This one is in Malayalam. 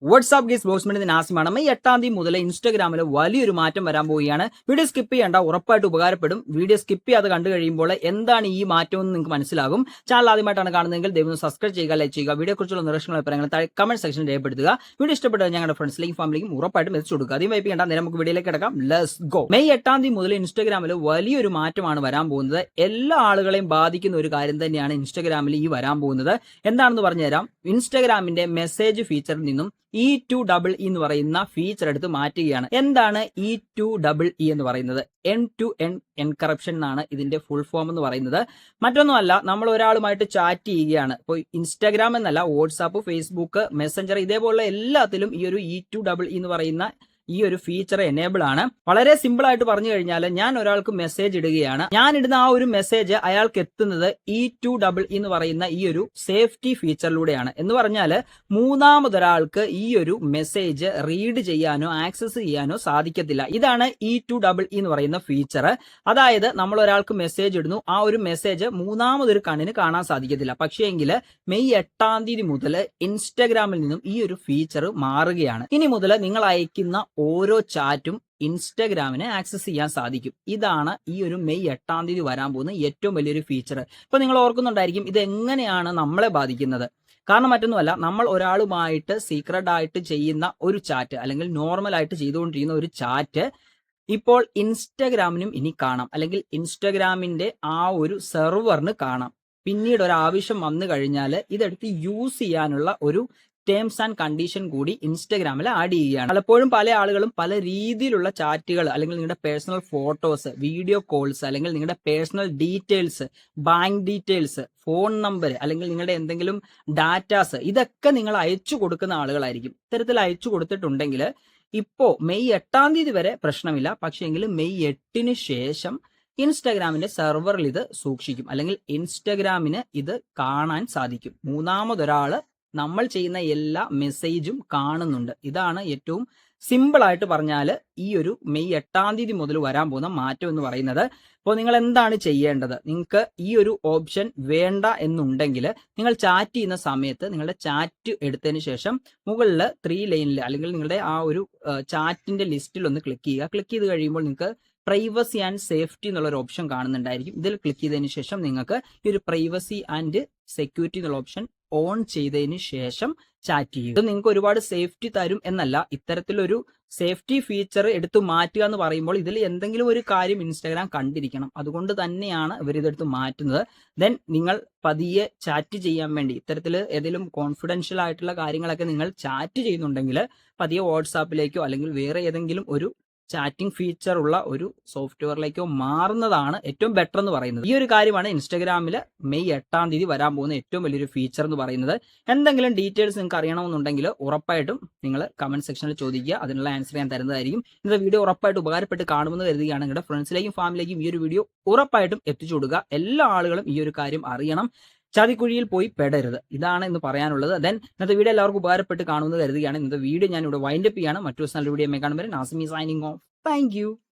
വാട്സ്ആപ്പ് ഗീസ് ബോസ്മെന്റ് നാസിമാണ്. മെയ് 8 മുതൽ ഇൻസ്റ്റാഗ്രാമിൽ വലിയൊരു മാറ്റം വരാൻ പോവുകയാണ്. വീഡിയോ സ്കിപ്പ് ചെയ്യേണ്ട, ഉറപ്പായിട്ട് ഉപകാരപ്പെടും. വീഡിയോ സ്കിപ്പ് ചെയ്യാതെ കണ്ടു കഴിയുമ്പോൾ എന്താണ് ഈ മാറ്റം എന്ന് നിങ്ങൾക്ക് മനസ്സിലാകും. ചാനൽ ആദ്യമായിട്ടാണ് കാണുന്നതെങ്കിൽ ദയവ് സബ്സ്ക്രൈബ് ചെയ്യുക, ലൈക്ക് ചെയ്യുക. വീഡിയോ കുറിച്ചുള്ള നിർദ്ദേശങ്ങൾ അഭിപ്രായങ്ങൾ താഴെ കമന്റ് സെക്ഷനിൽ രേഖപ്പെടുത്തുക. വീഡിയോ ഇഷ്ടപ്പെട്ടത് ഞങ്ങളുടെ ഫ്രണ്ട്സിലേക്കും ഫാമിലിക്കും ഉറപ്പായിട്ടും എത്തിച്ചു കൊടുക്കുക. ആദ്യം വൈപ്പ് ചെയ്യേണ്ട, നേരെ നമുക്ക് വീഡിയോയിലേക്ക് കിടക്കാം. Let's go. മെയ് 8 മുതൽ ഇൻസ്റ്റാഗ്രാമിൽ വലിയൊരു മാറ്റമാണ് വരാൻ പോകുന്നത്. എല്ലാ ആളുകളെയും ബാധിക്കുന്ന ഒരു കാര്യം തന്നെയാണ് ഇൻസ്റ്റാഗ്രാമിൽ ഈ വരാൻ പോകുന്നത്. എന്താണെന്ന് പറഞ്ഞുതരാം. ഇൻസ്റ്റാഗ്രാമിന്റെ മെസ്സേജ് ഫീച്ചറിൽ നിന്നും E2EE എന്ന് പറയുന്ന ഫീച്ചർ എടുത്ത് മാറ്റുകയാണ്. എന്താണ് E2EE എന്ന് പറയുന്നത്? എൻഡ് ടു എൻഡ് എൻകറപ്ഷൻ എന്നാണ് ഇതിന്റെ ഫുൾ ഫോം എന്ന് പറയുന്നത്. മറ്റൊന്നുമല്ല, നമ്മൾ ഒരാളുമായിട്ട് ചാറ്റ് ചെയ്യുകയാണ്. ഇപ്പോൾ ഇൻസ്റ്റാഗ്രാം എന്നല്ല, വാട്സാപ്പ്, ഫേസ്ബുക്ക്, മെസ്സഞ്ചർ ഇതേപോലുള്ള എല്ലാത്തിലും ഈ ഒരു E2EE എന്ന് പറയുന്ന ഈ ഒരു ഫീച്ചർ എനേബിൾ ആണ്. വളരെ സിമ്പിൾ ആയിട്ട് പറഞ്ഞു കഴിഞ്ഞാൽ, ഞാൻ ഒരാൾക്ക് മെസ്സേജ് ഇടുകയാണ്. ഞാൻ ഇടുന്ന ആ ഒരു മെസ്സേജ് അയാൾക്ക് എത്തുന്നത് E2EE എന്ന് പറയുന്ന ഈ ഒരു സേഫ്റ്റി ഫീച്ചറിലൂടെയാണ്. എന്ന് പറഞ്ഞാൽ മൂന്നാമതൊരാൾക്ക് ഈ ഒരു മെസ്സേജ് റീഡ് ചെയ്യാനോ ആക്സസ് ചെയ്യാനോ സാധിക്കത്തില്ല. ഇതാണ് E2EE എന്ന് പറയുന്ന ഫീച്ചർ. അതായത് നമ്മൾ ഒരാൾക്ക് മെസ്സേജ് ഇടുന്നു, ആ ഒരു മെസ്സേജ് മൂന്നാമതൊരു കണ്ണിന് കാണാൻ സാധിക്കത്തില്ല. പക്ഷേങ്കിൽ മെയ് 8 മുതൽ ഇൻസ്റ്റാഗ്രാമിൽ നിന്നും ഈ ഒരു ഫീച്ചർ മാറുകയാണ്. ഇനി മുതൽ നിങ്ങൾ അയക്കുന്ന ഓരോ ചാറ്റും ഇൻസ്റ്റാഗ്രാമിനെ ആക്സസ് ചെയ്യാൻ സാധിക്കും. ഇതാണ് ഈ ഒരു മെയ് 8 വരാൻ പോകുന്ന ഏറ്റവും വലിയൊരു ഫീച്ചർ. ഇപ്പൊ നിങ്ങൾ ഓർക്കുന്നുണ്ടായിരിക്കും, ഇത് എങ്ങനെയാണ് നമ്മളെ ബാധിക്കുന്നത്? കാരണം മറ്റൊന്നുമല്ല, നമ്മൾ ഒരാളുമായിട്ട് സീക്രട്ട് ആയിട്ട് ചെയ്യുന്ന ഒരു ചാറ്റ്, അല്ലെങ്കിൽ നോർമൽ ആയിട്ട് ചെയ്തുകൊണ്ടിരിക്കുന്ന ഒരു ചാറ്റ് ഇപ്പോൾ ഇൻസ്റ്റാഗ്രാമിനും ഇനി കാണാം, അല്ലെങ്കിൽ ഇൻസ്റ്റാഗ്രാമിന്റെ ആ ഒരു സെർവറിന് കാണാം. പിന്നീട് ഒരു ആവശ്യം വന്നു കഴിഞ്ഞാൽ ഇതെടുത്ത് യൂസ് ചെയ്യാനുള്ള ഒരു ടേംസ് ആൻഡ് കണ്ടീഷൻ കൂടി ഇൻസ്റ്റാഗ്രാമിൽ ആഡ് ചെയ്യുകയാണ്. പലപ്പോഴും പല ആളുകളും പല രീതിയിലുള്ള ചാറ്റുകൾ, അല്ലെങ്കിൽ നിങ്ങളുടെ പേഴ്സണൽ ഫോട്ടോസ്, വീഡിയോ കോൾസ്, അല്ലെങ്കിൽ നിങ്ങളുടെ personal details, bank details, phone number, അല്ലെങ്കിൽ നിങ്ങളുടെ എന്തെങ്കിലും ഡാറ്റാസ്, ഇതൊക്കെ നിങ്ങൾ അയച്ചു കൊടുക്കുന്ന ആളുകളായിരിക്കും. ഇത്തരത്തിൽ അയച്ചു കൊടുത്തിട്ടുണ്ടെങ്കിൽ ഇപ്പോ മെയ് 8 വരെ പ്രശ്നമില്ല. പക്ഷേങ്കിൽ മെയ് 8 ശേഷം ഇൻസ്റ്റാഗ്രാമിന്റെ സെർവറിൽ ഇത് സൂക്ഷിക്കും, അല്ലെങ്കിൽ ഇൻസ്റ്റാഗ്രാമിന് ഇത് കാണാൻ സാധിക്കും. മൂന്നാമതൊരാള് നമ്മൾ ചെയ്യുന്ന എല്ലാ മെസ്സേജും കാണുന്നുണ്ട്. ഇതാണ് ഏറ്റവും സിമ്പിൾ ആയിട്ട് പറഞ്ഞാൽ ഈ ഒരു മെയ് 8 മുതൽ വരാൻ പോകുന്ന മാറ്റം എന്ന് പറയുന്നത്. അപ്പോൾ നിങ്ങൾ എന്താണ് ചെയ്യേണ്ടത്? നിങ്ങൾക്ക് ഈ ഒരു ഓപ്ഷൻ വേണ്ട എന്നുണ്ടെങ്കിൽ നിങ്ങൾ ചാറ്റ് ചെയ്യുന്ന സമയത്ത് നിങ്ങളുടെ ചാറ്റ് എടുത്തതിന് ശേഷം മുകളിൽ 3 ലൈനിൽ, അല്ലെങ്കിൽ നിങ്ങളുടെ ആ ഒരു ചാറ്റിന്റെ ലിസ്റ്റിൽ ഒന്ന് ക്ലിക്ക് ചെയ്യുക. ക്ലിക്ക് ചെയ്ത് കഴിയുമ്പോൾ നിങ്ങൾക്ക് പ്രൈവസി ആൻഡ് സേഫ്റ്റി എന്നുള്ള ഒരു ഓപ്ഷൻ കാണുന്നുണ്ടായിരിക്കും. ഇതിൽ ക്ലിക്ക് ചെയ്തതിന് ശേഷം നിങ്ങൾക്ക് ഈ ഒരു പ്രൈവസി ആൻഡ് സെക്യൂരിറ്റി എന്നുള്ള ഓപ്ഷൻ ഓൺ ചെയ്തതിന് ശേഷം ചാറ്റ് ചെയ്യും. ഇത് നിങ്ങൾക്ക് ഒരുപാട് സേഫ്റ്റി തരും എന്നല്ല, ഇത്തരത്തിലൊരു സേഫ്റ്റി ഫീച്ചർ എടുത്തു മാറ്റുക എന്ന് പറയുമ്പോൾ ഇതിൽ എന്തെങ്കിലും ഒരു കാര്യം ഇൻസ്റ്റാഗ്രാം കണ്ടിരിക്കണം. അതുകൊണ്ട് തന്നെയാണ് ഇവർ ഇതെടുത്ത് മാറ്റുന്നത്. ദെൻ നിങ്ങൾ പതിയെ ചാറ്റ് ചെയ്യാൻ വേണ്ടി, ഇത്തരത്തിൽ ഏതെങ്കിലും കോൺഫിഡൻഷ്യൽ ആയിട്ടുള്ള കാര്യങ്ങളൊക്കെ നിങ്ങൾ ചാറ്റ് ചെയ്യുന്നുണ്ടെങ്കിൽ പതിയെ വാട്സാപ്പിലേക്കോ അല്ലെങ്കിൽ വേറെ ഏതെങ്കിലും ഒരു ചാറ്റിംഗ് ഫീച്ചർ ഉള്ള ഒരു സോഫ്റ്റ്വെയറിലേക്കോ മാറുന്നതാണ് ഏറ്റവും ബെറ്റർ എന്ന് പറയുന്നത്. ഈ ഒരു കാര്യമാണ് ഇൻസ്റ്റാഗ്രാമിൽ മെയ് 8 വരാൻ പോകുന്ന ഏറ്റവും വലിയൊരു ഫീച്ചർ എന്ന് പറയുന്നത്. എന്തെങ്കിലും ഡീറ്റെയിൽസ് നിങ്ങൾക്ക് അറിയണമെന്നുണ്ടെങ്കിൽ ഉറപ്പായിട്ടും നിങ്ങൾ കമന്റ് സെക്ഷനിൽ ചോദിക്കുക, അതിനുള്ള ആൻസർ ഞാൻ തരുന്നതായിരിക്കും. ഇന്നത്തെ വീഡിയോ ഉറപ്പായിട്ട് ഉപകാരപ്പെട്ട് കാണുമെന്ന് കരുതുകയാണ്. നിങ്ങളുടെ ഫ്രണ്ട്സിലേക്കും ഫാമിലിയിലേക്കും ഈ ഒരു വീഡിയോ ഉറപ്പായിട്ടും എത്തിച്ചു കൊടുക്കുക. എല്ലാ ആളുകളും ഈ ഒരു കാര്യം അറിയണം. ചതിക്കുഴിയിൽ പോയി പെടരുത്. ഇതാണ് ഇന്ന് പറയാനുള്ളത്. ദെൻ ഇന്നത്തെ വീഡിയോ എല്ലാവർക്കും ഉപകാരപ്പെട്ട് കാണുമെന്ന് കരുതുകയാണ്. ഇന്നത്തെ വീഡിയോ ഞാൻ ഇവിടെ വൈൻഡപ്പ് ചെയ്യാണ്. മറ്റൊരു നല്ല വീഡിയോ കാണുമ്പോൾ Nasimi signing off. Thank you.